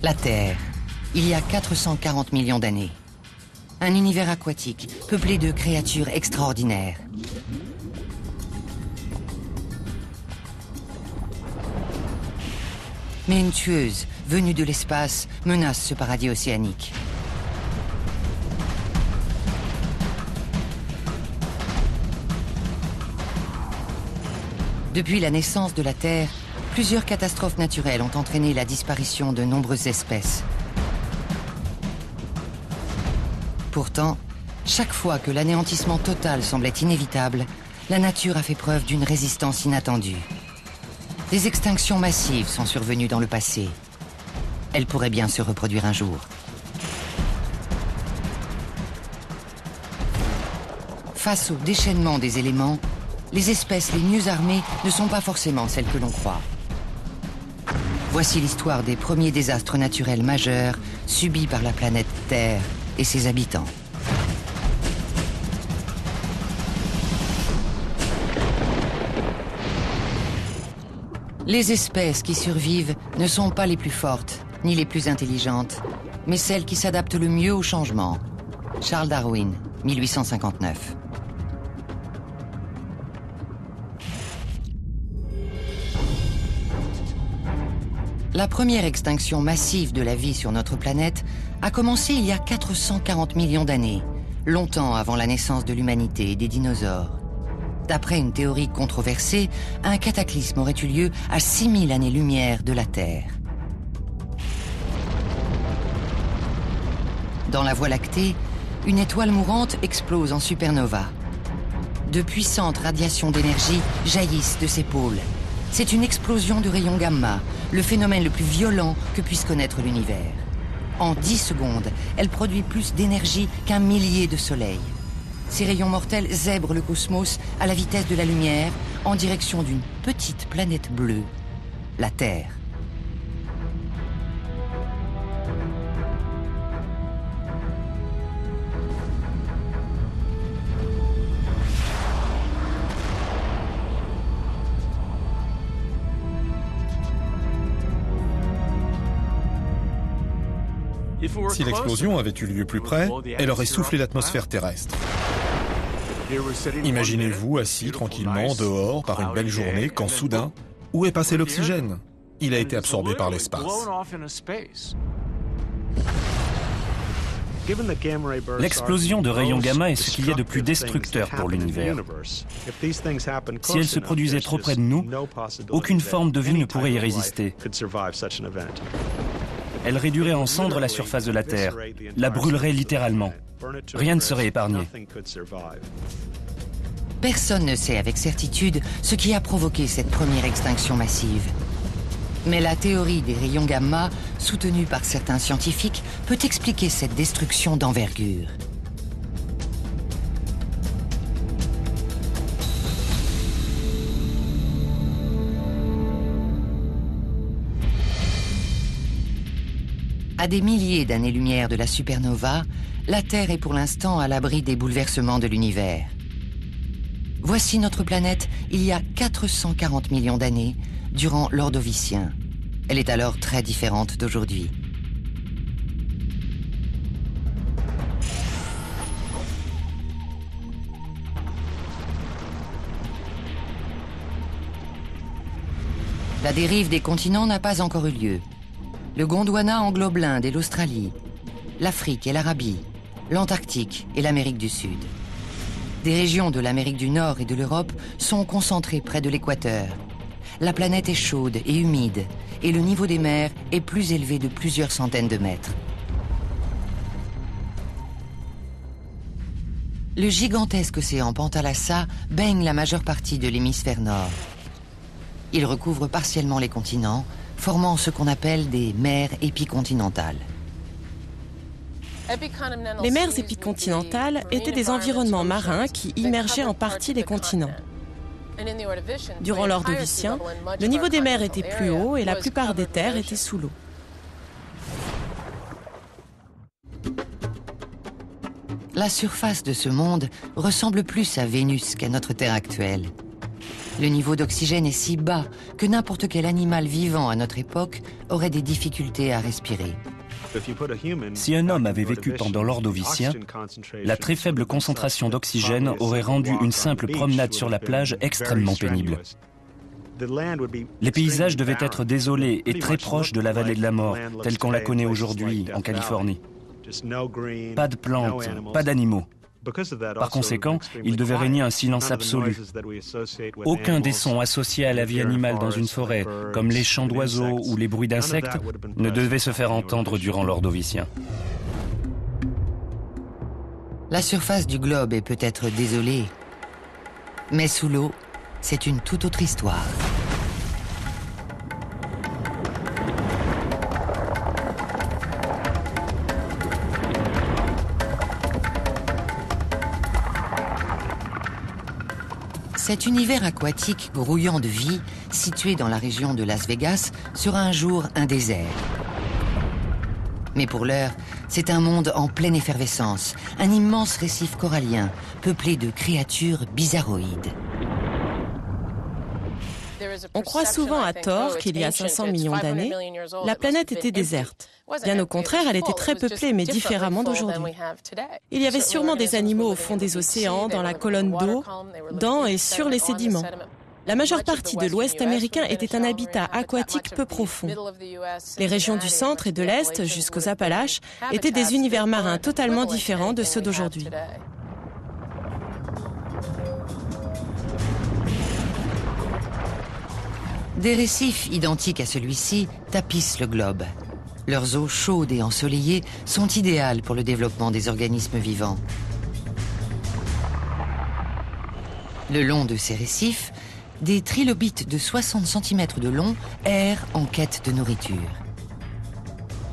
La Terre, il y a 440 millions d'années. Un univers aquatique, peuplé de créatures extraordinaires. Mais une tueuse, venue de l'espace, menace ce paradis océanique. Depuis la naissance de la Terre, plusieurs catastrophes naturelles ont entraîné la disparition de nombreuses espèces. Pourtant, chaque fois que l'anéantissement total semblait inévitable, la nature a fait preuve d'une résistance inattendue. Des extinctions massives sont survenues dans le passé. Elles pourraient bien se reproduire un jour. Face au déchaînement des éléments, les espèces les mieux armées ne sont pas forcément celles que l'on croit. Voici l'histoire des premiers désastres naturels majeurs subis par la planète Terre et ses habitants. Les espèces qui survivent ne sont pas les plus fortes, ni les plus intelligentes, mais celles qui s'adaptent le mieux au changement. Charles Darwin, 1859. La première extinction massive de la vie sur notre planète a commencé il y a 440 millions d'années, longtemps avant la naissance de l'humanité et des dinosaures. D'après une théorie controversée, un cataclysme aurait eu lieu à 6000 années-lumière de la Terre. Dans la Voie lactée, une étoile mourante explose en supernova. De puissantes radiations d'énergie jaillissent de ses pôles. C'est une explosion de rayons gamma, le phénomène le plus violent que puisse connaître l'univers. En 10 secondes, elle produit plus d'énergie qu'un millier de soleils. Ces rayons mortels zèbrent le cosmos à la vitesse de la lumière en direction d'une petite planète bleue, la Terre. Si l'explosion avait eu lieu plus près, elle aurait soufflé l'atmosphère terrestre. Imaginez-vous assis tranquillement dehors par une belle journée quand soudain, où est passé l'oxygène? Il a été absorbé par l'espace. L'explosion de rayons gamma est ce qu'il y a de plus destructeur pour l'univers. Si elle se produisait trop près de nous, aucune forme de vie ne pourrait y résister. Elle réduirait en cendres la surface de la Terre, la brûlerait littéralement. Rien ne serait épargné. Personne ne sait avec certitude ce qui a provoqué cette première extinction massive. Mais la théorie des rayons gamma, soutenue par certains scientifiques, peut expliquer cette destruction d'envergure. À des milliers d'années-lumière de la supernova, la Terre est pour l'instant à l'abri des bouleversements de l'univers. Voici notre planète il y a 440 millions d'années, durant l'Ordovicien. Elle est alors très différente d'aujourd'hui. La dérive des continents n'a pas encore eu lieu. Le Gondwana englobe l'Inde et l'Australie, l'Afrique et l'Arabie, l'Antarctique et l'Amérique du Sud. Des régions de l'Amérique du Nord et de l'Europe sont concentrées près de l'équateur. La planète est chaude et humide, et le niveau des mers est plus élevé de plusieurs centaines de mètres. Le gigantesque océan Pantalassa baigne la majeure partie de l'hémisphère nord. Il recouvre partiellement les continents, formant ce qu'on appelle des mers épicontinentales. Les mers épicontinentales étaient des environnements marins qui immergeaient en partie les continents. Durant l'Ordovicien, le niveau des mers était plus haut et la plupart des terres étaient sous l'eau. La surface de ce monde ressemble plus à Vénus qu'à notre Terre actuelle. Le niveau d'oxygène est si bas que n'importe quel animal vivant à notre époque aurait des difficultés à respirer. Si un homme avait vécu pendant l'Ordovicien, la très faible concentration d'oxygène aurait rendu une simple promenade sur la plage extrêmement pénible. Les paysages devaient être désolés et très proches de la vallée de la mort, telle qu'on la connaît aujourd'hui en Californie. Pas de plantes, pas d'animaux. Par conséquent, il devait régner un silence absolu. Aucun des sons associés à la vie animale dans une forêt, comme les chants d'oiseaux ou les bruits d'insectes, ne devait se faire entendre durant l'Ordovicien. La surface du globe est peut-être désolée, mais sous l'eau, c'est une toute autre histoire. Cet univers aquatique grouillant de vie, situé dans la région de Las Vegas, sera un jour un désert. Mais pour l'heure, c'est un monde en pleine effervescence, un immense récif corallien, peuplé de créatures bizarroïdes. On croit souvent à tort qu'il y a 500 millions d'années, la planète était déserte. Bien au contraire, elle était très peuplée, mais différemment d'aujourd'hui. Il y avait sûrement des animaux au fond des océans, dans la colonne d'eau, dans et sur les sédiments. La majeure partie de l'Ouest américain était un habitat aquatique peu profond. Les régions du centre et de l'Est, jusqu'aux Appalaches, étaient des univers marins totalement différents de ceux d'aujourd'hui. Des récifs identiques à celui-ci tapissent le globe. Leurs eaux chaudes et ensoleillées sont idéales pour le développement des organismes vivants. Le long de ces récifs, des trilobites de 60 cm de long errent en quête de nourriture.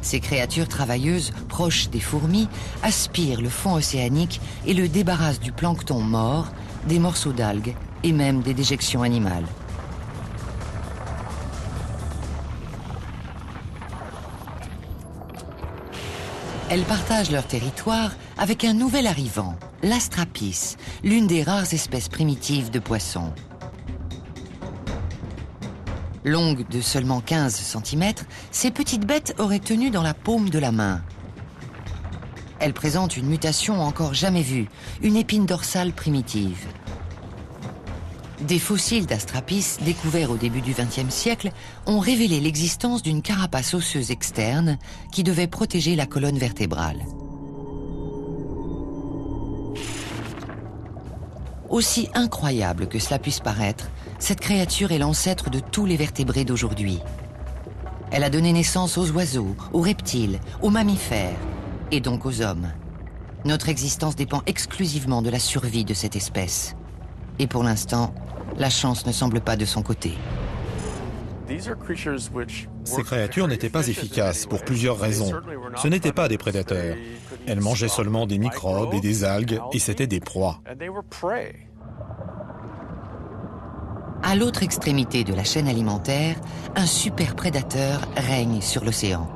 Ces créatures travailleuses, proches des fourmis, aspirent le fond océanique et le débarrassent du plancton mort, des morceaux d'algues et même des déjections animales. Elles partagent leur territoire avec un nouvel arrivant, l'astrapis, l'une des rares espèces primitives de poissons. Longues de seulement 15 cm, ces petites bêtes auraient tenu dans la paume de la main. Elles présentent une mutation encore jamais vue, une épine dorsale primitive. Des fossiles d'astrapis découverts au début du XXe siècle ont révélé l'existence d'une carapace osseuse externe qui devait protéger la colonne vertébrale. Aussi incroyable que cela puisse paraître, cette créature est l'ancêtre de tous les vertébrés d'aujourd'hui. Elle a donné naissance aux oiseaux, aux reptiles, aux mammifères et donc aux hommes. Notre existence dépend exclusivement de la survie de cette espèce. Et pour l'instant, la chance ne semble pas de son côté. Ces créatures n'étaient pas efficaces pour plusieurs raisons. Ce n'étaient pas des prédateurs. Elles mangeaient seulement des microbes et des algues et c'étaient des proies. À l'autre extrémité de la chaîne alimentaire, un super prédateur règne sur l'océan.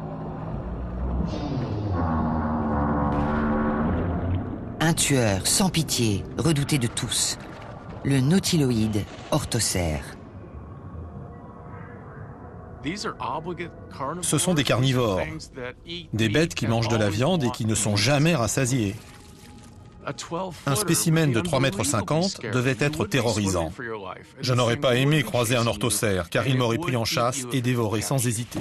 Un tueur sans pitié, redouté de tous. Le nautiloïde orthocère. Ce sont des carnivores, des bêtes qui mangent de la viande et qui ne sont jamais rassasiées. Un spécimen de 3,50 m devait être terrorisant. Je n'aurais pas aimé croiser un orthocère, car il m'aurait pris en chasse et dévoré sans hésiter.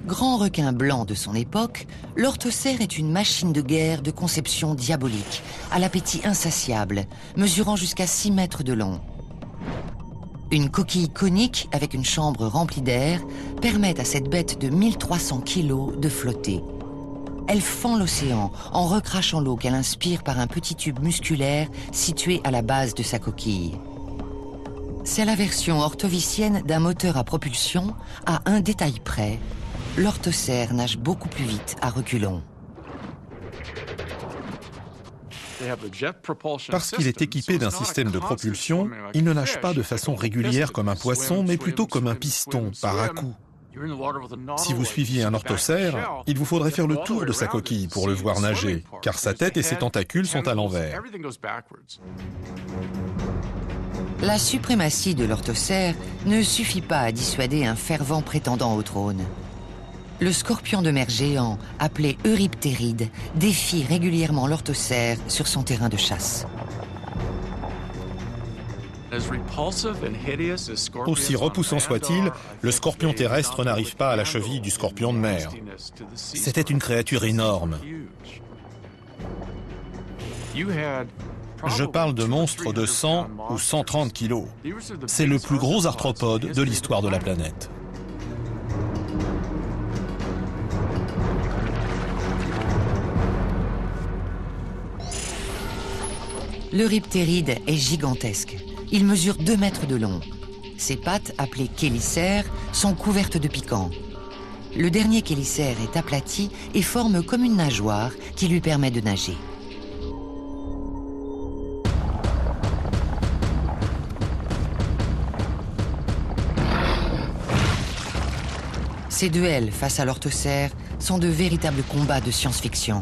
Grand requin blanc de son époque, l'orthocère est une machine de guerre de conception diabolique, à l'appétit insatiable, mesurant jusqu'à 6 mètres de long. Une coquille conique avec une chambre remplie d'air permet à cette bête de 1300 kilos de flotter. Elle fend l'océan en recrachant l'eau qu'elle inspire par un petit tube musculaire situé à la base de sa coquille. C'est la version orthovicienne d'un moteur à propulsion à un détail près. L'orthocère nage beaucoup plus vite à reculons. Parce qu'il est équipé d'un système de propulsion, il ne nage pas de façon régulière comme un poisson, mais plutôt comme un piston, par à-coups. Si vous suiviez un orthocère, il vous faudrait faire le tour de sa coquille pour le voir nager, car sa tête et ses tentacules sont à l'envers. La suprématie de l'orthocère ne suffit pas à dissuader un fervent prétendant au trône. Le scorpion de mer géant, appelé Euryptéride, défie régulièrement l'orthocère sur son terrain de chasse. Aussi repoussant soit-il, le scorpion terrestre n'arrive pas à la cheville du scorpion de mer. C'était une créature énorme. Je parle de monstres de 100 ou 130 kilos. C'est le plus gros arthropode de l'histoire de la planète. L'Euryptéride est gigantesque. Il mesure 2 mètres de long. Ses pattes, appelées chélicères, sont couvertes de piquants. Le dernier chélicère est aplati et forme comme une nageoire qui lui permet de nager. Ces duels face à l'orthocère sont de véritables combats de science-fiction.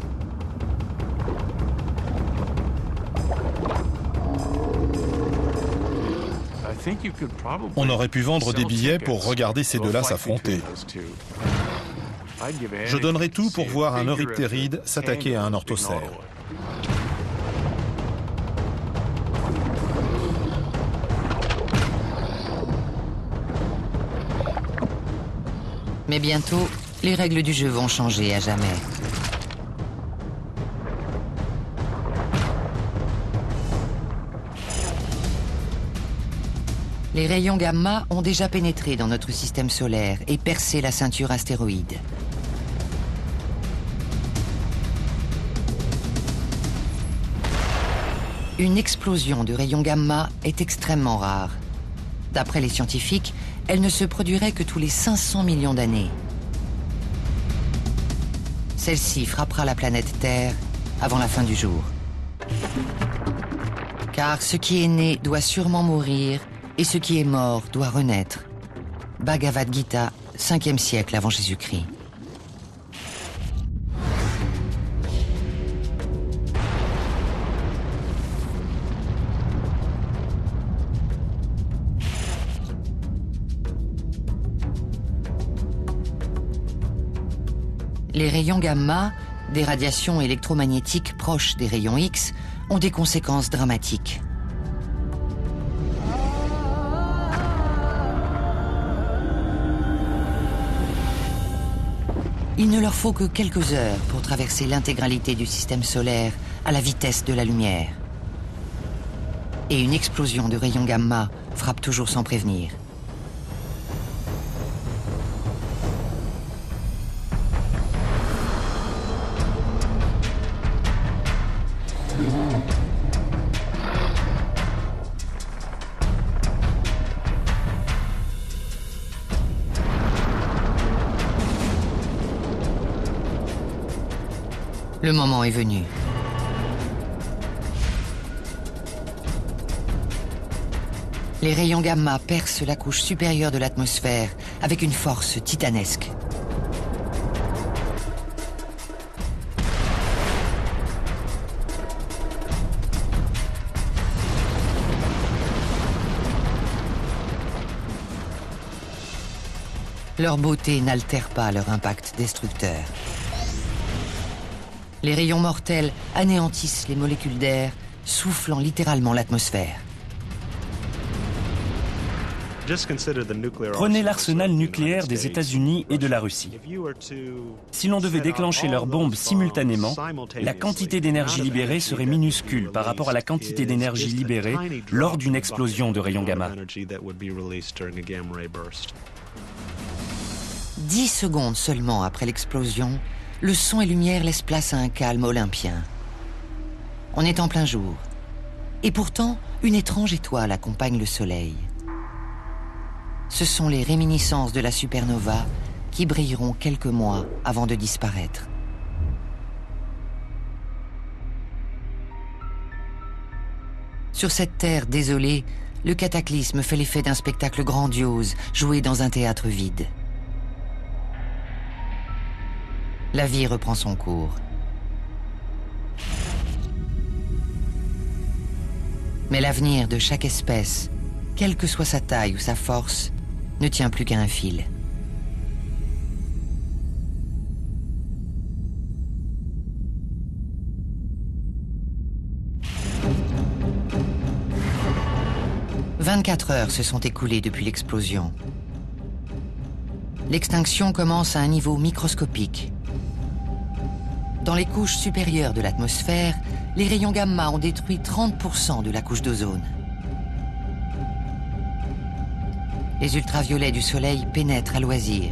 On aurait pu vendre des billets pour regarder ces deux-là s'affronter. Je donnerais tout pour voir un Euryptéride s'attaquer à un orthocère. Mais bientôt, les règles du jeu vont changer à jamais. Les rayons gamma ont déjà pénétré dans notre système solaire et percé la ceinture astéroïde. Une explosion de rayons gamma est extrêmement rare. D'après les scientifiques, elle ne se produirait que tous les 500 millions d'années. Celle-ci frappera la planète Terre avant la fin du jour. Car ce qui est né doit sûrement mourir, et ce qui est mort doit renaître. Bhagavad Gita, 5e siècle avant Jésus-Christ. Les rayons gamma, des radiations électromagnétiques proches des rayons X, ont des conséquences dramatiques. Il ne leur faut que quelques heures pour traverser l'intégralité du système solaire à la vitesse de la lumière. Et une explosion de rayons gamma frappe toujours sans prévenir. Le moment est venu. Les rayons gamma percent la couche supérieure de l'atmosphère avec une force titanesque. Leur beauté n'altère pas leur impact destructeur. Les rayons mortels anéantissent les molécules d'air, soufflant littéralement l'atmosphère. Prenez l'arsenal nucléaire des États-Unis et de la Russie. Si l'on devait déclencher leurs bombes simultanément, la quantité d'énergie libérée serait minuscule par rapport à la quantité d'énergie libérée lors d'une explosion de rayons gamma. 10 secondes seulement après l'explosion, le son et lumière laissent place à un calme olympien. On est en plein jour. Et pourtant, une étrange étoile accompagne le soleil. Ce sont les réminiscences de la supernova qui brilleront quelques mois avant de disparaître. Sur cette terre désolée, le cataclysme fait l'effet d'un spectacle grandiose joué dans un théâtre vide. La vie reprend son cours. Mais l'avenir de chaque espèce quelle que soit sa taille ou sa force, ne tient plus qu'à un fil. « 24 heures se sont écoulées depuis l'explosion. L'extinction commence à un niveau microscopique. Dans les couches supérieures de l'atmosphère, les rayons gamma ont détruit 30% de la couche d'ozone. Les ultraviolets du soleil pénètrent à loisir.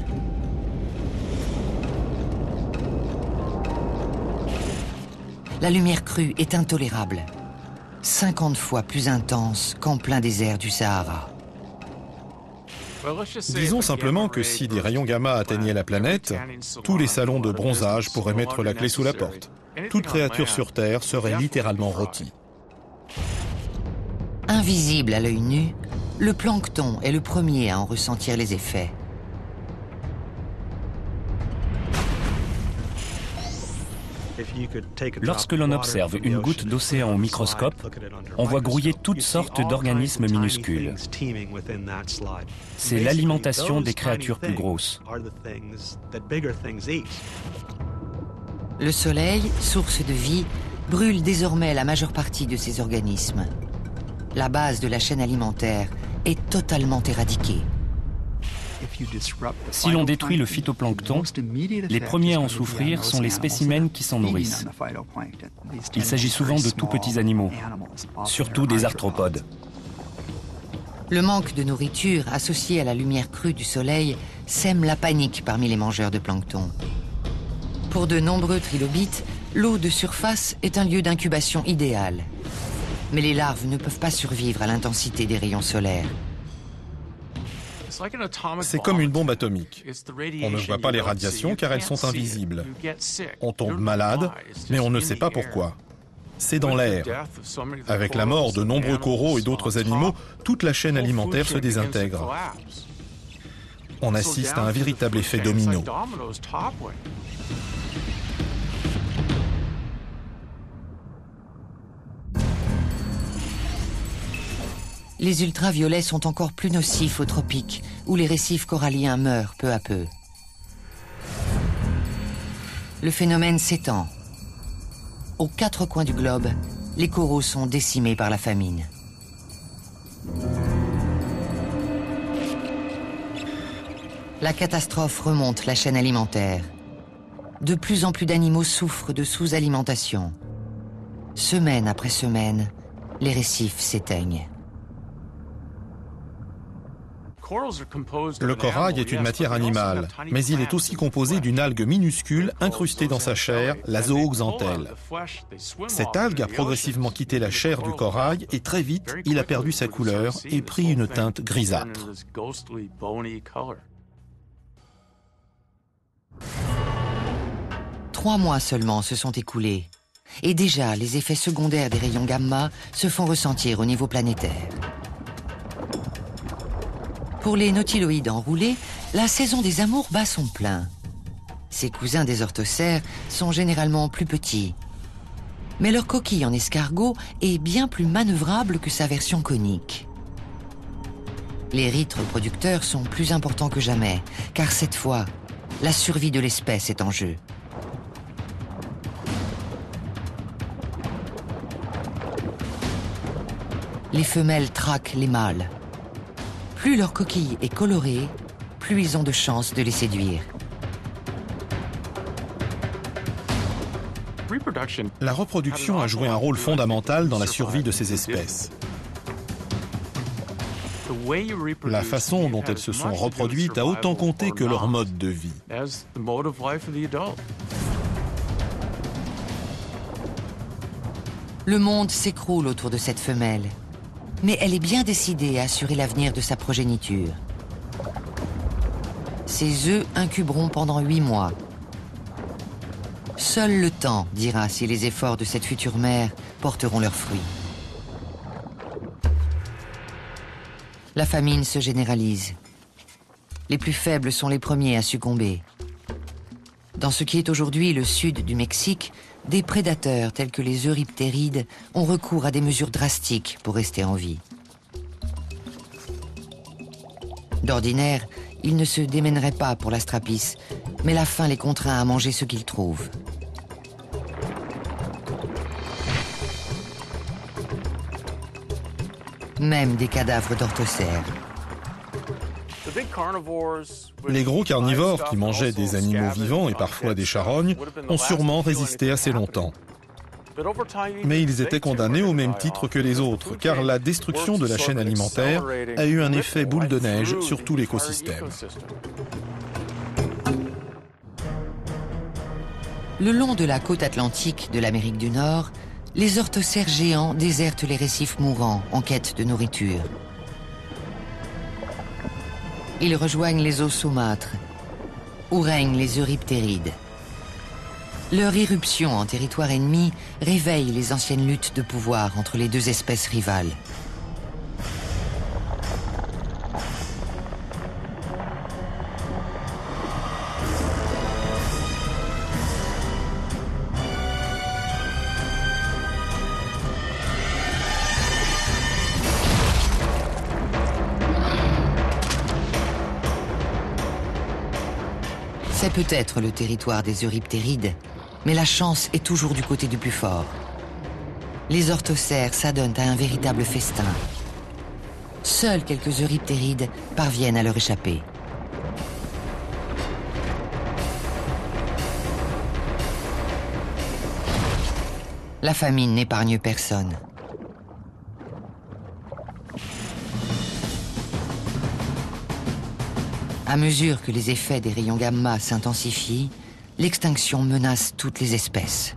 La lumière crue est intolérable, 50 fois plus intense qu'en plein désert du Sahara. Disons simplement que si des rayons gamma atteignaient la planète, tous les salons de bronzage pourraient mettre la clé sous la porte. Toute créature sur Terre serait littéralement rôtie. Invisible à l'œil nu, le plancton est le premier à en ressentir les effets. Lorsque l'on observe une goutte d'océan au microscope, on voit grouiller toutes sortes d'organismes minuscules. C'est l'alimentation des créatures plus grosses. Le soleil, source de vie, brûle désormais la majeure partie de ces organismes. La base de la chaîne alimentaire est totalement éradiquée. Si l'on détruit le phytoplancton, les premiers à en souffrir sont les spécimens qui s'en nourrissent. Il s'agit souvent de tout petits animaux, surtout des arthropodes. Le manque de nourriture associé à la lumière crue du soleil sème la panique parmi les mangeurs de plancton. Pour de nombreux trilobites, l'eau de surface est un lieu d'incubation idéal. Mais les larves ne peuvent pas survivre à l'intensité des rayons solaires. C'est comme une bombe atomique. On ne voit pas les radiations car elles sont invisibles. On tombe malade, mais on ne sait pas pourquoi. C'est dans l'air. Avec la mort de nombreux coraux et d'autres animaux, toute la chaîne alimentaire se désintègre. On assiste à un véritable effet domino. Les ultraviolets sont encore plus nocifs aux tropiques, où les récifs coralliens meurent peu à peu. Le phénomène s'étend. Aux 4 coins du globe, les coraux sont décimés par la famine. La catastrophe remonte la chaîne alimentaire. De plus en plus d'animaux souffrent de sous-alimentation. Semaine après semaine, les récifs s'éteignent. Le corail est une matière animale, mais il est aussi composé d'une algue minuscule incrustée dans sa chair, la zooxanthelle. Cette algue a progressivement quitté la chair du corail et très vite, il a perdu sa couleur et pris une teinte grisâtre. Trois mois seulement se sont écoulés. Et déjà, les effets secondaires des rayons gamma se font ressentir au niveau planétaire. Pour les nautiloïdes enroulés, la saison des amours bat son plein. Ses cousins des orthocères sont généralement plus petits. Mais leur coquille en escargot est bien plus manœuvrable que sa version conique. Les rites reproducteurs sont plus importants que jamais, car cette fois, la survie de l'espèce est en jeu. Les femelles traquent les mâles. Plus leur coquille est colorée, plus ils ont de chances de les séduire. La reproduction a joué un rôle fondamental dans la survie de ces espèces. La façon dont elles se sont reproduites a autant compté que leur mode de vie. Le monde s'écroule autour de cette femelle. Mais elle est bien décidée à assurer l'avenir de sa progéniture. Ses œufs incuberont pendant 8 mois. Seul le temps dira si les efforts de cette future mère porteront leurs fruits. La famine se généralise. Les plus faibles sont les premiers à succomber. Dans ce qui est aujourd'hui le sud du Mexique, des prédateurs tels que les euriptérides ont recours à des mesures drastiques pour rester en vie. D'ordinaire, ils ne se démèneraient pas pour l'Astrapis, mais la faim les contraint à manger ce qu'ils trouvent. Même des cadavres d'orthocères. Les gros carnivores qui mangeaient des animaux vivants et parfois des charognes ont sûrement résisté assez longtemps. Mais ils étaient condamnés au même titre que les autres, car la destruction de la chaîne alimentaire a eu un effet boule de neige sur tout l'écosystème. Le long de la côte atlantique de l'Amérique du Nord, les orthocères géants désertent les récifs mourants en quête de nourriture. Ils rejoignent les eaux saumâtres, où règnent les euryptérides. Leur irruption en territoire ennemi réveille les anciennes luttes de pouvoir entre les deux espèces rivales. C'est peut-être le territoire des euryptérides, mais la chance est toujours du côté du plus fort. Les orthocères s'adonnent à un véritable festin. Seuls quelques euryptérides parviennent à leur échapper. La famine n'épargne personne. À mesure que les effets des rayons gamma s'intensifient, l'extinction menace toutes les espèces.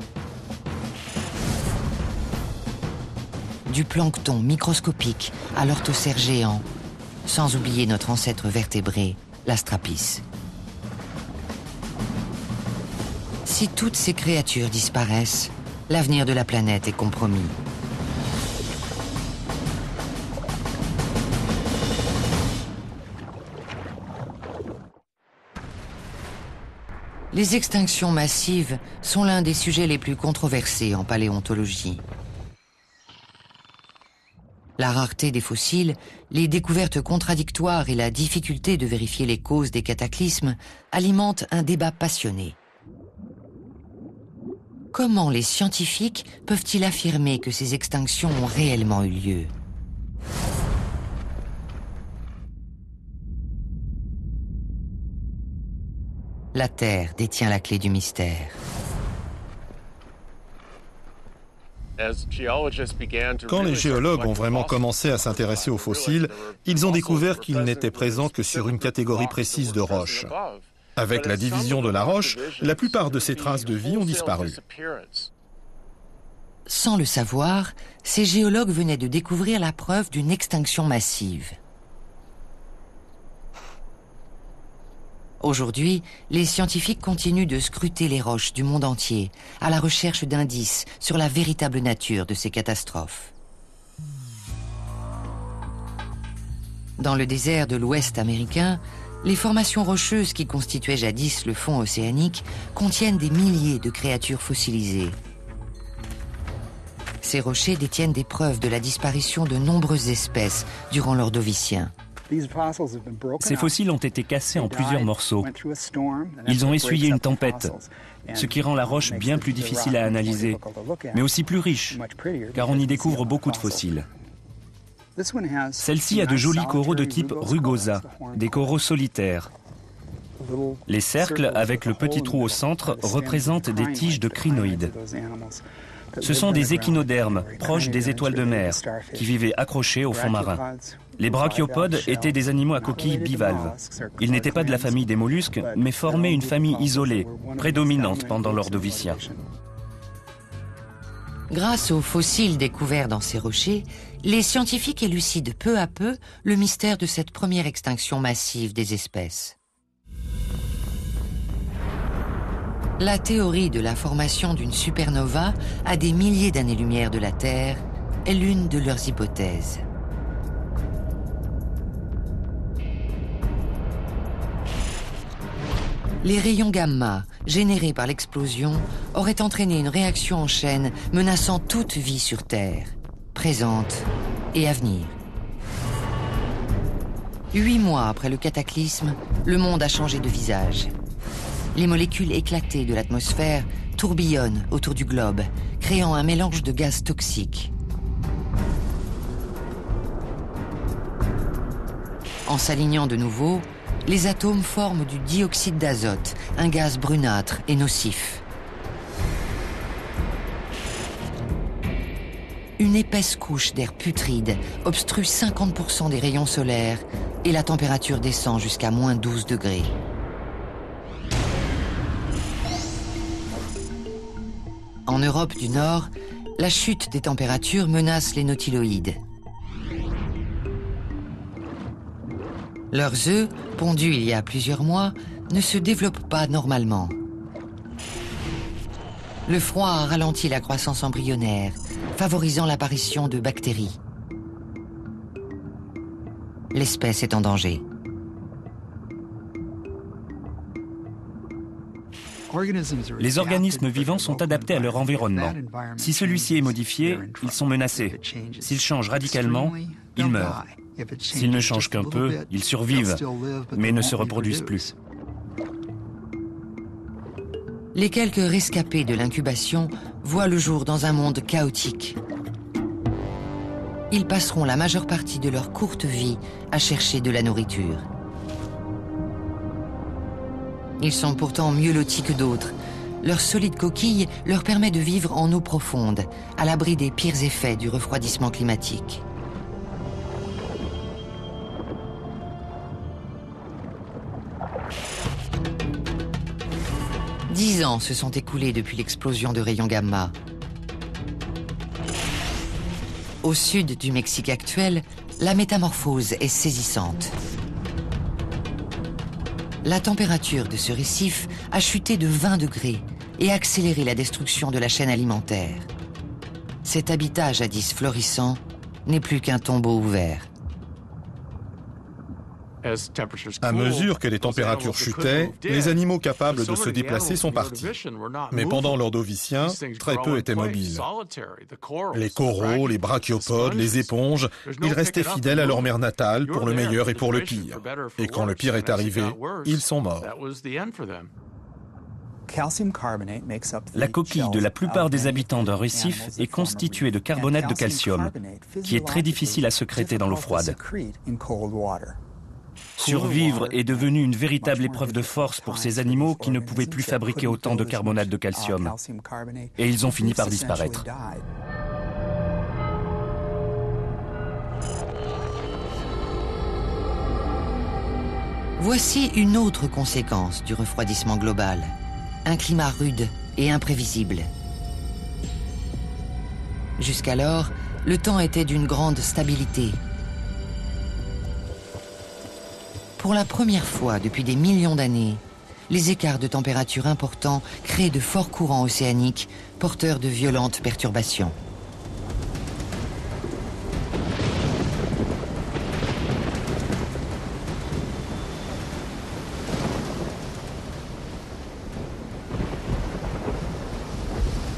Du plancton microscopique à l'orthocère géant, sans oublier notre ancêtre vertébré, l'Astrapis. Si toutes ces créatures disparaissent, l'avenir de la planète est compromis. Les extinctions massives sont l'un des sujets les plus controversés en paléontologie. La rareté des fossiles, les découvertes contradictoires et la difficulté de vérifier les causes des cataclysmes alimentent un débat passionné. Comment les scientifiques peuvent-ils affirmer que ces extinctions ont réellement eu lieu ? La Terre détient la clé du mystère. Quand les géologues ont vraiment commencé à s'intéresser aux fossiles, ils ont découvert qu'ils n'étaient présents que sur une catégorie précise de roches. Avec la division de la roche, la plupart de ces traces de vie ont disparu. Sans le savoir, ces géologues venaient de découvrir la preuve d'une extinction massive. Aujourd'hui, les scientifiques continuent de scruter les roches du monde entier à la recherche d'indices sur la véritable nature de ces catastrophes. Dans le désert de l'Ouest américain, les formations rocheuses qui constituaient jadis le fond océanique contiennent des milliers de créatures fossilisées. Ces rochers détiennent des preuves de la disparition de nombreuses espèces durant l'Ordovicien. Ces fossiles ont été cassés en plusieurs morceaux. Ils ont essuyé une tempête, ce qui rend la roche bien plus difficile à analyser, mais aussi plus riche, car on y découvre beaucoup de fossiles. Celle-ci a de jolis coraux de type rugosa, des coraux solitaires. Les cercles, avec le petit trou au centre, représentent des tiges de crinoïdes. Ce sont des échinodermes, proches des étoiles de mer, qui vivaient accrochés au fond marin. Les brachiopodes étaient des animaux à coquilles bivalves. Ils n'étaient pas de la famille des mollusques, mais formaient une famille isolée, prédominante pendant l'Ordovicien. Grâce aux fossiles découverts dans ces rochers, les scientifiques élucident peu à peu le mystère de cette première extinction massive des espèces. La théorie de la formation d'une supernova à des milliers d'années-lumière de la Terre est l'une de leurs hypothèses. Les rayons gamma, générés par l'explosion, auraient entraîné une réaction en chaîne menaçant toute vie sur Terre, présente et à venir. 8 mois après le cataclysme, le monde a changé de visage. Les molécules éclatées de l'atmosphère tourbillonnent autour du globe, créant un mélange de gaz toxiques. En s'alignant de nouveau, les atomes forment du dioxyde d'azote, un gaz brunâtre et nocif. Une épaisse couche d'air putride obstrue 50% des rayons solaires et la température descend jusqu'à moins 12 degrés. En Europe du Nord, la chute des températures menace les nautiloïdes. Leurs œufs, pondus il y a plusieurs mois, ne se développent pas normalement. Le froid a ralenti la croissance embryonnaire, favorisant l'apparition de bactéries. L'espèce est en danger. Les organismes vivants sont adaptés à leur environnement. Si celui-ci est modifié, ils sont menacés. S'ils changent radicalement, ils meurent. S'ils ne changent qu'un peu, ils survivent, mais ne se reproduisent plus. Les quelques rescapés de l'incubation voient le jour dans un monde chaotique. Ils passeront la majeure partie de leur courte vie à chercher de la nourriture. Ils sont pourtant mieux lotis que d'autres. Leur solide coquille leur permet de vivre en eau profonde, à l'abri des pires effets du refroidissement climatique. « 10 ans se sont écoulés depuis l'explosion de rayons gamma. Au sud du Mexique actuel, la métamorphose est saisissante. La température de ce récif a chuté de 20 degrés et accéléré la destruction de la chaîne alimentaire. Cet habitat jadis florissant n'est plus qu'un tombeau ouvert. À mesure que les températures chutaient, les animaux capables de se déplacer sont partis. Mais pendant l'Ordovicien, très peu étaient mobiles. Les coraux, les brachiopodes, les éponges, ils restaient fidèles à leur mère natale pour le meilleur et pour le pire. Et quand le pire est arrivé, ils sont morts. La coquille de la plupart des habitants d'un récif est constituée de carbonate de calcium, qui est très difficile à sécréter dans l'eau froide. Survivre est devenu une véritable épreuve de force pour ces animaux qui ne pouvaient plus fabriquer autant de carbonate de calcium. Et ils ont fini par disparaître. Voici une autre conséquence du refroidissement global. Un climat rude et imprévisible. Jusqu'alors, le temps était d'une grande stabilité. Pour la première fois depuis des millions d'années, les écarts de température importants créent de forts courants océaniques porteurs de violentes perturbations.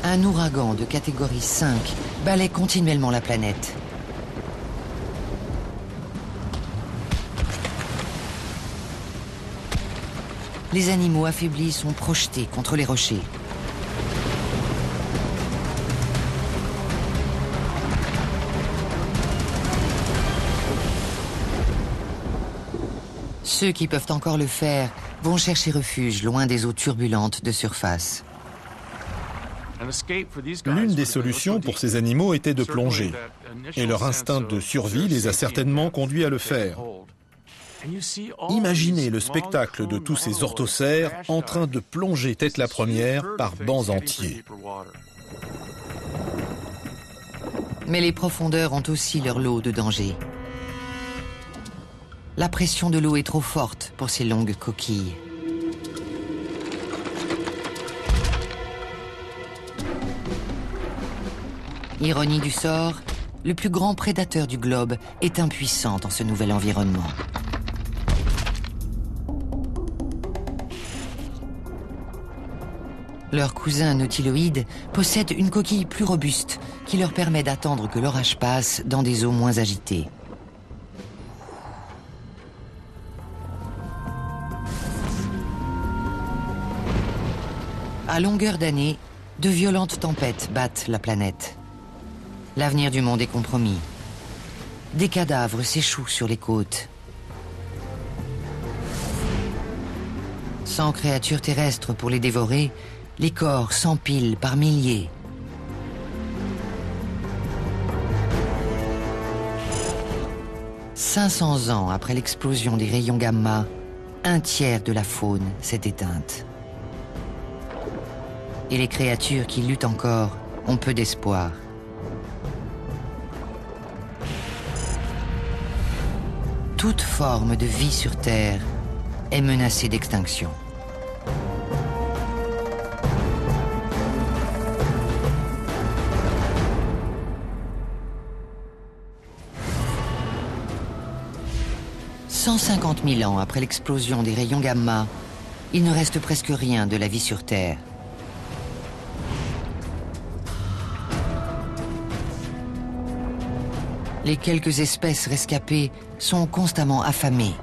Un ouragan de catégorie 5 balaie continuellement la planète. Les animaux affaiblis sont projetés contre les rochers. Ceux qui peuvent encore le faire vont chercher refuge loin des eaux turbulentes de surface. L'une des solutions pour ces animaux était de plonger. Et leur instinct de survie les a certainement conduits à le faire. Imaginez le spectacle de tous ces orthocères en train de plonger tête la première par bancs entiers. Mais les profondeurs ont aussi leur lot de dangers. La pression de l'eau est trop forte pour ces longues coquilles. Ironie du sort, le plus grand prédateur du globe est impuissant dans ce nouvel environnement. Leurs cousins nautiloïdes possèdent une coquille plus robuste qui leur permet d'attendre que l'orage passe dans des eaux moins agitées. À longueur d'année, de violentes tempêtes battent la planète. L'avenir du monde est compromis. Des cadavres s'échouent sur les côtes. Sans créatures terrestres pour les dévorer, les corps s'empilent par milliers. « 500 ans après l'explosion des rayons gamma, un tiers de la faune s'est éteinte. Et les créatures qui luttent encore ont peu d'espoir. Toute forme de vie sur Terre est menacée d'extinction. « 150 000 ans après l'explosion des rayons gamma, il ne reste presque rien de la vie sur Terre. Les quelques espèces rescapées sont constamment affamées.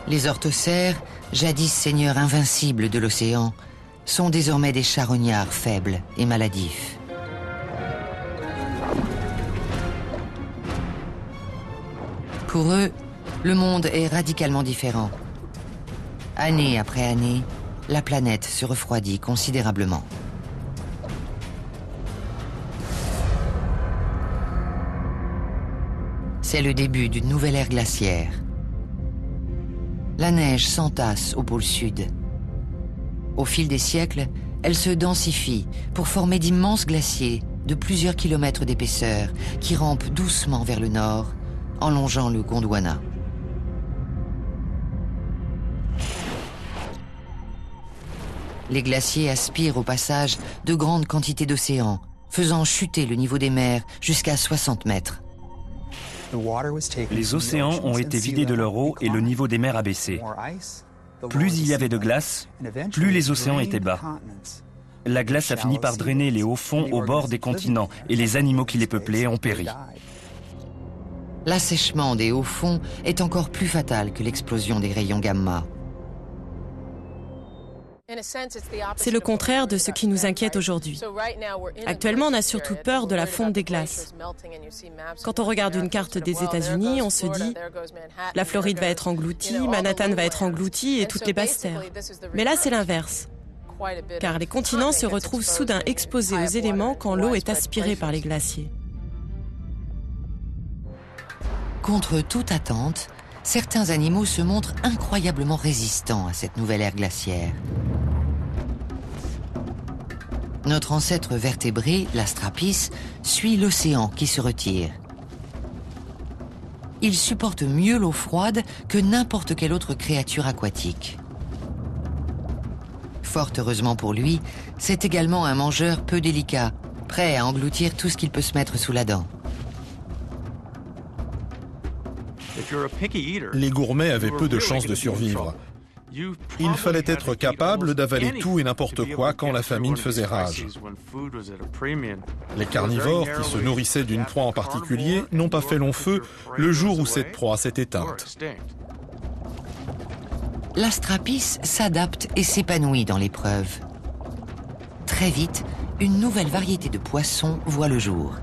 Les orthocères, jadis seigneurs invincibles de l'océan, sont désormais des charognards faibles et maladifs. Pour eux, le monde est radicalement différent. Année après année, la planète se refroidit considérablement. C'est le début d'une nouvelle ère glaciaire. La neige s'entasse au pôle sud. Au fil des siècles, elle se densifie pour former d'immenses glaciers de plusieurs kilomètres d'épaisseur qui rampent doucement vers le nord, en longeant le Gondwana. Les glaciers aspirent au passage de grandes quantités d'océan, faisant chuter le niveau des mers jusqu'à 60 mètres. Les océans ont été vidés de leur eau et le niveau des mers a baissé. Plus il y avait de glace, plus les océans étaient bas. La glace a fini par drainer les hauts fonds au bord des continents et les animaux qui les peuplaient ont péri. L'assèchement des hauts fonds est encore plus fatal que l'explosion des rayons gamma. C'est le contraire de ce qui nous inquiète aujourd'hui. Actuellement, on a surtout peur de la fonte des glaces. Quand on regarde une carte des États-Unis, on se dit « La Floride va être engloutie, Manhattan va être engloutie et toutes les basses terres. » Mais là, c'est l'inverse. Car les continents se retrouvent soudain exposés aux éléments quand l'eau est aspirée par les glaciers. Contre toute attente, certains animaux se montrent incroyablement résistants à cette nouvelle ère glaciaire. Notre ancêtre vertébré, l'Astrapis, suit l'océan qui se retire. Il supporte mieux l'eau froide que n'importe quelle autre créature aquatique. Fort heureusement pour lui, c'est également un mangeur peu délicat, prêt à engloutir tout ce qu'il peut se mettre sous la dent. Les gourmets avaient peu de chances de survivre. Il fallait être capable d'avaler tout et n'importe quoi quand la famine faisait rage. Les carnivores, qui se nourrissaient d'une proie en particulier, n'ont pas fait long feu le jour où cette proie s'est éteinte. L'Astrapis s'adapte et s'épanouit dans l'épreuve. Très vite, une nouvelle variété de poissons voit le jour.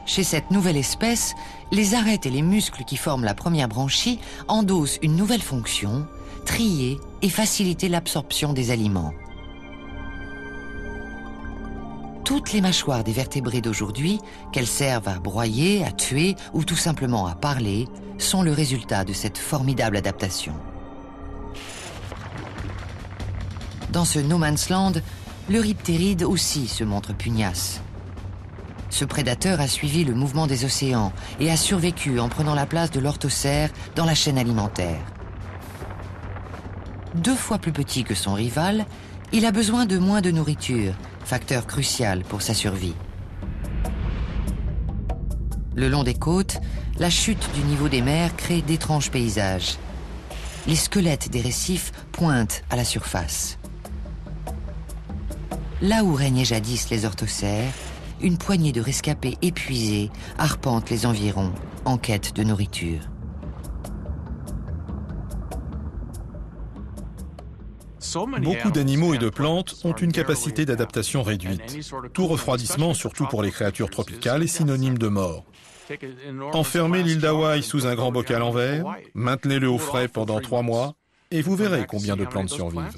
Chez cette nouvelle espèce, les arêtes et les muscles qui forment la première branchie endossent une nouvelle fonction, trier et faciliter l'absorption des aliments. Toutes les mâchoires des vertébrés d'aujourd'hui, qu'elles servent à broyer, à tuer ou tout simplement à parler, sont le résultat de cette formidable adaptation. Dans ce no man's land, l'Euryptéride aussi se montre pugnace. Ce prédateur a suivi le mouvement des océans et a survécu en prenant la place de l'orthocère dans la chaîne alimentaire. 2 fois plus petit que son rival, il a besoin de moins de nourriture, facteur crucial pour sa survie. Le long des côtes, la chute du niveau des mers crée d'étranges paysages. Les squelettes des récifs pointent à la surface. Là où régnaient jadis les orthocères, une poignée de rescapés épuisés arpente les environs en quête de nourriture. Beaucoup d'animaux et de plantes ont une capacité d'adaptation réduite. Tout refroidissement, surtout pour les créatures tropicales, est synonyme de mort. Enfermez l'île d'Hawaï sous un grand bocal en verre, maintenez-le au frais pendant 3 mois, et vous verrez combien de plantes survivent.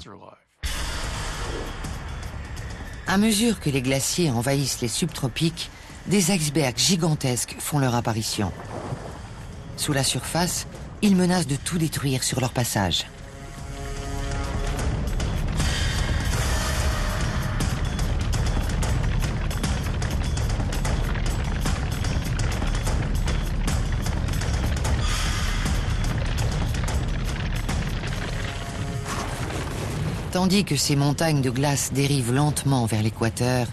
À mesure que les glaciers envahissent les subtropiques, des icebergs gigantesques font leur apparition. Sous la surface, ils menacent de tout détruire sur leur passage. Tandis que ces montagnes de glace dérivent lentement vers l'équateur,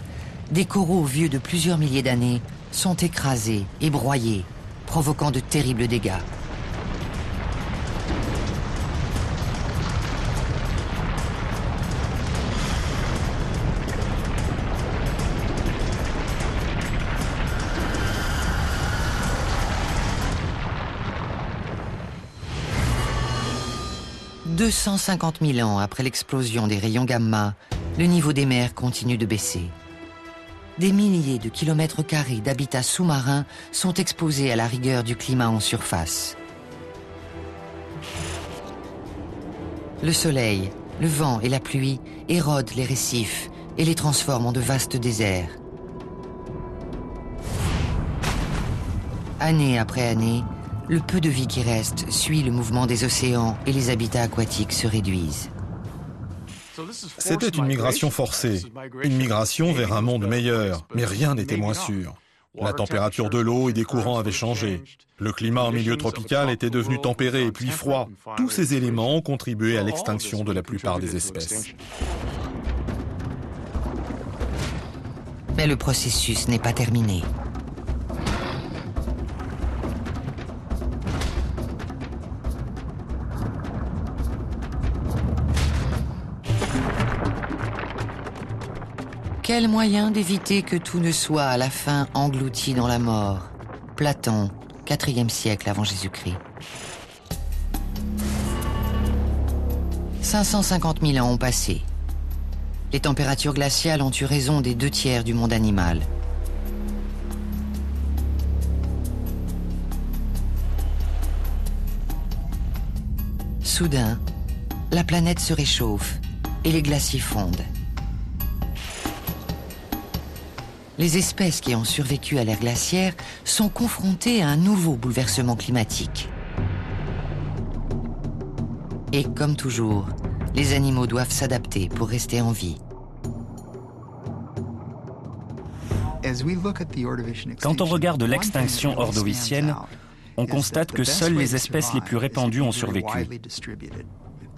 des coraux vieux de plusieurs milliers d'années sont écrasés et broyés, provoquant de terribles dégâts. « 250 000 ans après l'explosion des rayons gamma, le niveau des mers continue de baisser. Des milliers de kilomètres carrés d'habitats sous-marins sont exposés à la rigueur du climat en surface. Le soleil, le vent et la pluie érodent les récifs et les transforment en de vastes déserts. Année après année, le peu de vie qui reste suit le mouvement des océans et les habitats aquatiques se réduisent. C'était une migration forcée, une migration vers un monde meilleur, mais rien n'était moins sûr. La température de l'eau et des courants avait changé. Le climat en milieu tropical était devenu tempéré et puis froid. Tous ces éléments ont contribué à l'extinction de la plupart des espèces. Mais le processus n'est pas terminé. Quel moyen d'éviter que tout ne soit à la fin englouti dans la mort? Platon, 4e siècle avant Jésus-Christ. 550 000 ans ont passé. Les températures glaciales ont eu raison des 2/3 du monde animal. Soudain, la planète se réchauffe et les glaciers fondent. Les espèces qui ont survécu à l'ère glaciaire sont confrontées à un nouveau bouleversement climatique. Et comme toujours, les animaux doivent s'adapter pour rester en vie. Quand on regarde l'extinction ordovicienne, on constate que seules les espèces les plus répandues ont survécu.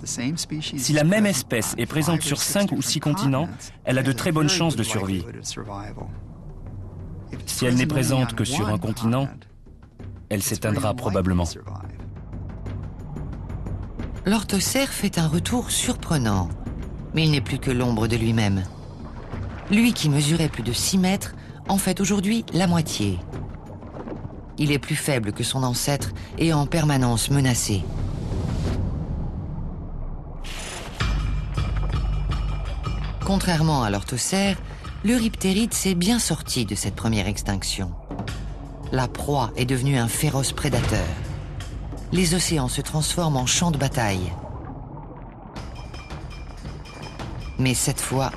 Si la même espèce est présente sur 5 ou 6 continents, elle a de très bonnes chances de survie. Si elle n'est présente que sur un continent, elle s'éteindra probablement. L'orthocère fait un retour surprenant, mais il n'est plus que l'ombre de lui-même. Lui qui mesurait plus de 6 mètres, en fait aujourd'hui la moitié. Il est plus faible que son ancêtre et en permanence menacé. Contrairement à l'orthocère, l'Euryptéride s'est bien sorti de cette première extinction. La proie est devenue un féroce prédateur. Les océans se transforment en champs de bataille. Mais cette fois,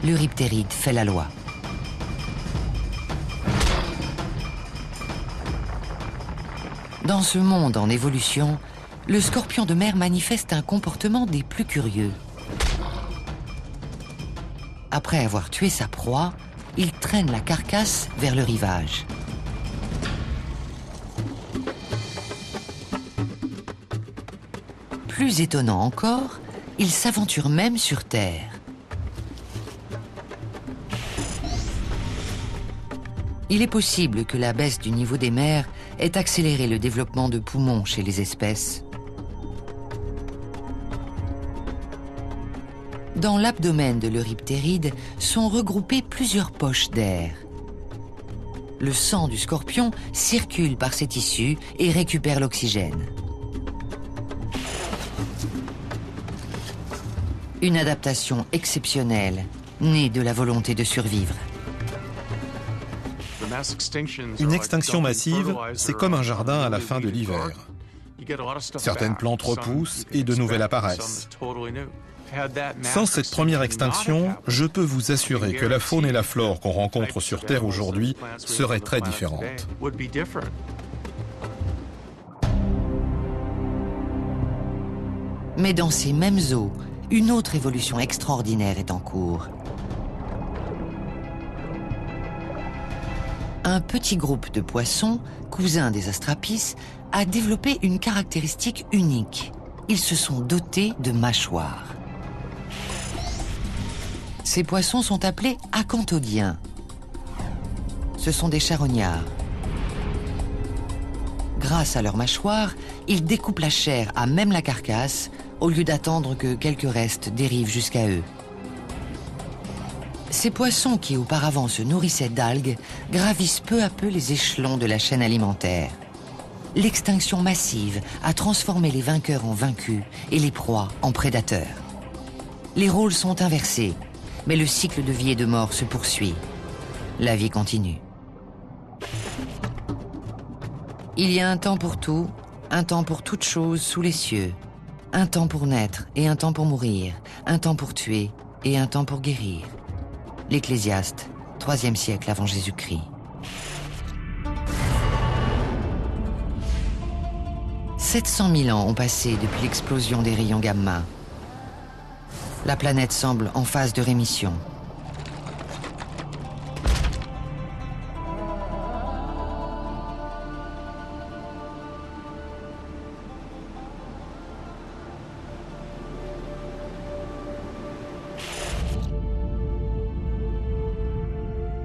l'Euryptéride fait la loi. Dans ce monde en évolution, le scorpion de mer manifeste un comportement des plus curieux. Après avoir tué sa proie, il traîne la carcasse vers le rivage. Plus étonnant encore, il s'aventure même sur Terre. Il est possible que la baisse du niveau des mers ait accéléré le développement de poumons chez les espèces. Dans l'abdomen de l'Euryptéride sont regroupées plusieurs poches d'air. Le sang du scorpion circule par ces tissus et récupère l'oxygène. Une adaptation exceptionnelle, née de la volonté de survivre. Une extinction massive, c'est comme un jardin à la fin de l'hiver. Certaines plantes repoussent et de nouvelles apparaissent. Sans cette première extinction, je peux vous assurer que la faune et la flore qu'on rencontre sur Terre aujourd'hui seraient très différentes. Mais dans ces mêmes eaux, une autre évolution extraordinaire est en cours. Un petit groupe de poissons, cousins des astrapis, a développé une caractéristique unique. Ils se sont dotés de mâchoires. Ces poissons sont appelés acanthodiens. Ce sont des charognards. Grâce à leurs mâchoires, ils découpent la chair à même la carcasse, au lieu d'attendre que quelques restes dérivent jusqu'à eux. Ces poissons qui auparavant se nourrissaient d'algues gravissent peu à peu les échelons de la chaîne alimentaire. L'extinction massive a transformé les vainqueurs en vaincus et les proies en prédateurs. Les rôles sont inversés, mais le cycle de vie et de mort se poursuit. La vie continue. Il y a un temps pour tout, un temps pour toute chose sous les cieux, un temps pour naître et un temps pour mourir, un temps pour tuer et un temps pour guérir. L'Ecclésiaste, 3e siècle avant Jésus-Christ. « 700 000 ans ont passé depuis l'explosion des rayons gamma. La planète semble en phase de rémission.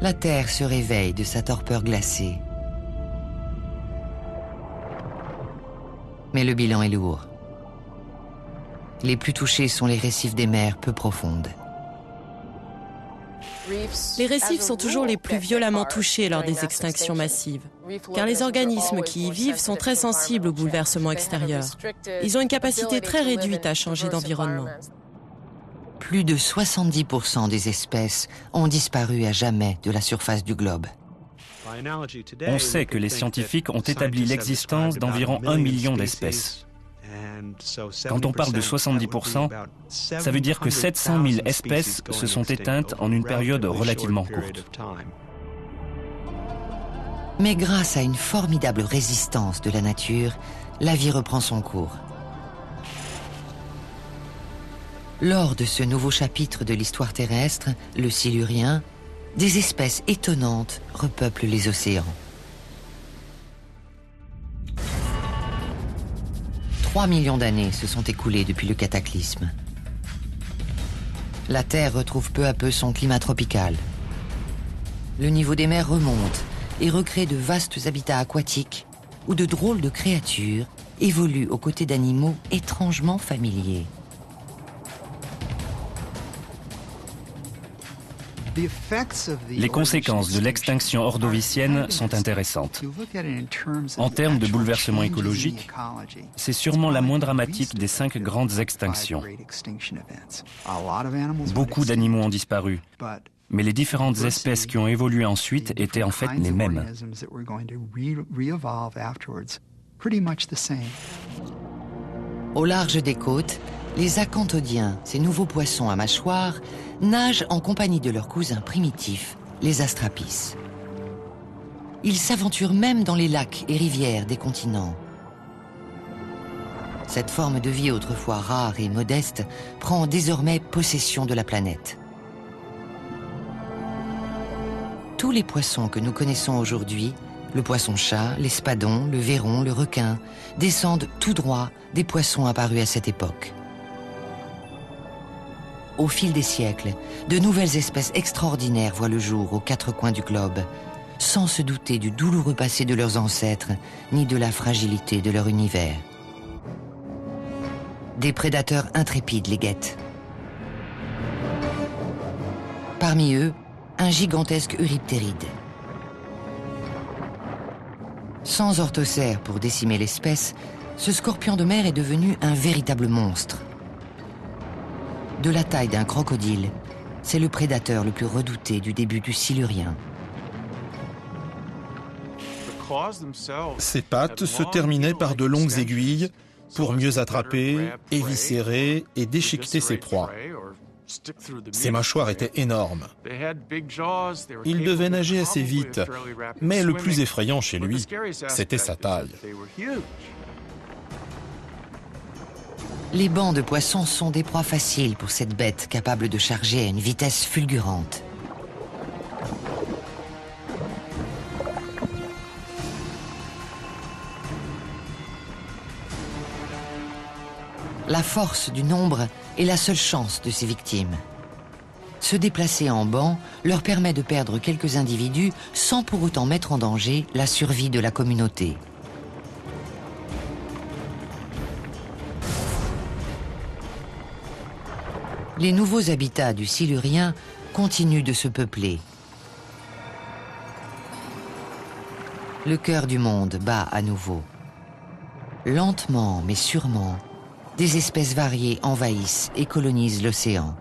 La Terre se réveille de sa torpeur glacée. Mais le bilan est lourd. Les plus touchés sont les récifs des mers peu profondes. Les récifs sont toujours les plus violemment touchés lors des extinctions massives, car les organismes qui y vivent sont très sensibles aux bouleversements extérieurs. Ils ont une capacité très réduite à changer d'environnement. Plus de 70% des espèces ont disparu à jamais de la surface du globe. On sait que les scientifiques ont établi l'existence d'environ 1 million d'espèces. Quand on parle de 70%, ça veut dire que 700 000 espèces se sont éteintes en une période relativement courte. Mais grâce à une formidable résistance de la nature, la vie reprend son cours. Lors de ce nouveau chapitre de l'histoire terrestre, le Silurien, des espèces étonnantes repeuplent les océans. 3 millions d'années se sont écoulées depuis le cataclysme. La Terre retrouve peu à peu son climat tropical. Le niveau des mers remonte et recrée de vastes habitats aquatiques où de drôles de créatures évoluent aux côtés d'animaux étrangement familiers. Les conséquences de l'extinction ordovicienne sont intéressantes. En termes de bouleversement écologique, c'est sûrement la moins dramatique des 5 grandes extinctions. Beaucoup d'animaux ont disparu, mais les différentes espèces qui ont évolué ensuite étaient en fait les mêmes. Au large des côtes, les acanthodiens, ces nouveaux poissons à mâchoires, nagent en compagnie de leurs cousins primitifs, les astrapis. Ils s'aventurent même dans les lacs et rivières des continents. Cette forme de vie autrefois rare et modeste prend désormais possession de la planète. Tous les poissons que nous connaissons aujourd'hui, le poisson-chat, l'espadon, le véron, le requin, descendent tout droit des poissons apparus à cette époque. Au fil des siècles, de nouvelles espèces extraordinaires voient le jour aux 4 coins du globe, sans se douter du douloureux passé de leurs ancêtres, ni de la fragilité de leur univers. Des prédateurs intrépides les guettent. Parmi eux, un gigantesque euryptéride. Sans orthocère pour décimer l'espèce, ce scorpion de mer est devenu un véritable monstre. de la taille d'un crocodile, c'est le prédateur le plus redouté du début du Silurien. Ses pattes se terminaient par de longues aiguilles pour mieux attraper, éviscérer et déchiqueter ses proies. Ses mâchoires étaient énormes. Il devait nager assez vite, mais le plus effrayant chez lui, c'était sa taille. Les bancs de poissons sont des proies faciles pour cette bête capable de charger à une vitesse fulgurante. La force du nombre est la seule chance de ces victimes. Se déplacer en banc leur permet de perdre quelques individus sans pour autant mettre en danger la survie de la communauté. Les nouveaux habitats du Silurien continuent de se peupler. Le cœur du monde bat à nouveau. Lentement mais sûrement, des espèces variées envahissent et colonisent l'océan.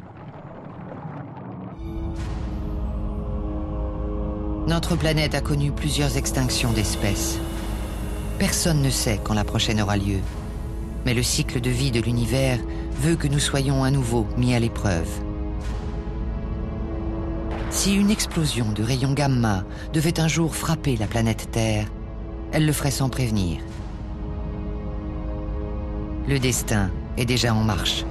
Notre planète a connu plusieurs extinctions d'espèces. Personne ne sait quand la prochaine aura lieu. Mais le cycle de vie de l'univers veut que nous soyons à nouveau mis à l'épreuve. Si une explosion de rayons gamma devait un jour frapper la planète Terre, elle le ferait sans prévenir. Le destin est déjà en marche.